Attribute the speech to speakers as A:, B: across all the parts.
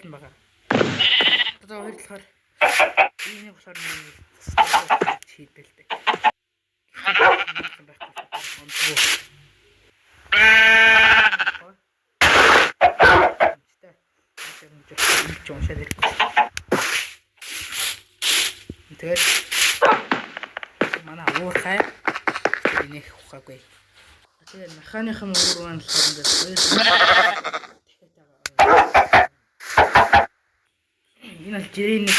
A: нь байгаа. Одоо хоёр талаар энэ болохоор хийдэлтэй. Тэгээд манай уурхай энийх ухаагүй. Тэгээд механикийн уурван болохоор ингээд энэ л жирийн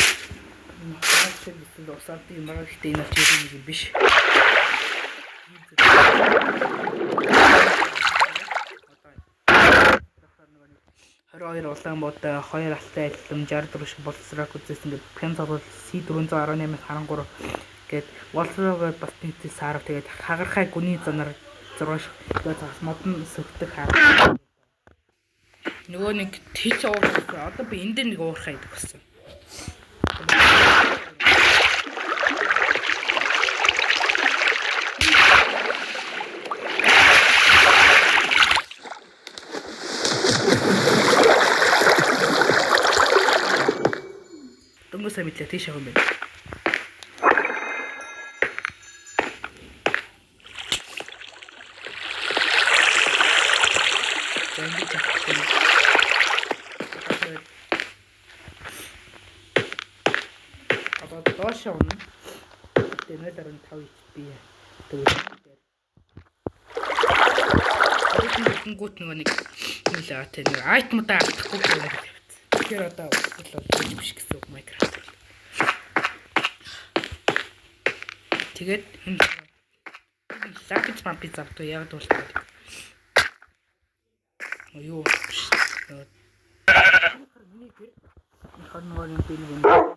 A: усаад юм байгаа гэхдээ энэ жирийн нэг биш. Хоёр Улаанбаатар 2 алтай аллам 64 шиг боловсрог үзсэн ингээд хэн зурвал C418-аас 13 гээд боловсрогоо бас нийтээ сарав тэгээд хагархай гүний занаар 6 шиг тэгээд модон сөгтөх хаа. Нөгөө нэг тийч уурсан. Одоо би энд дээр нэг уурхай идэх болсон. Дөнгөс амитлаа тийш явах юм байна. Доош явна. Тэгээд 0.5 HP тэгвэл гүт нөгөө нэг нөлөө атай нэг айтмуудаа алдахгүй байна. Тэгэхээр одоо бол биш гэсэн үг Minecraft. Тэгээд энэ лапис мапис авто яг дуулдаг. Юу биш. Нөгөө нэг би нэг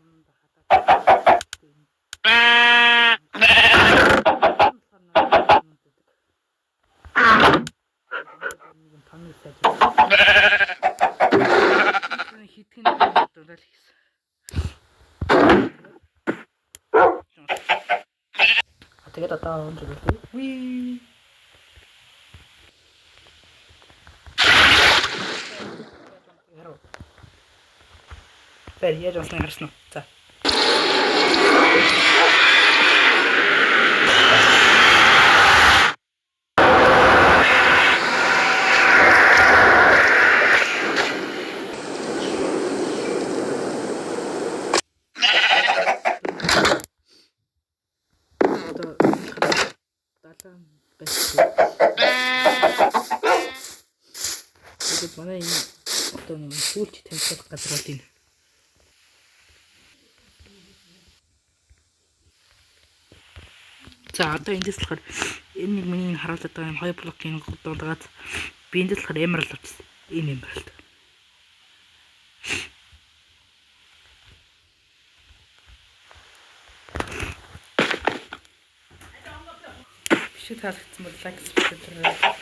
A: тэгээд одоо онж өгөө. Вии. Яаж яасан харсан уу? За. Тэгээд манай энэ одоо нэг сүүлч тамхилах газар бол энэ. За одоо эндээс болохоор энэ нэг миний харуулдаг байгаа юм 2 блокийн дуулгаад би эндээс болохоор emerald авчихсан. Энэ emerald. Биш таалагдсан бол лайк subscribe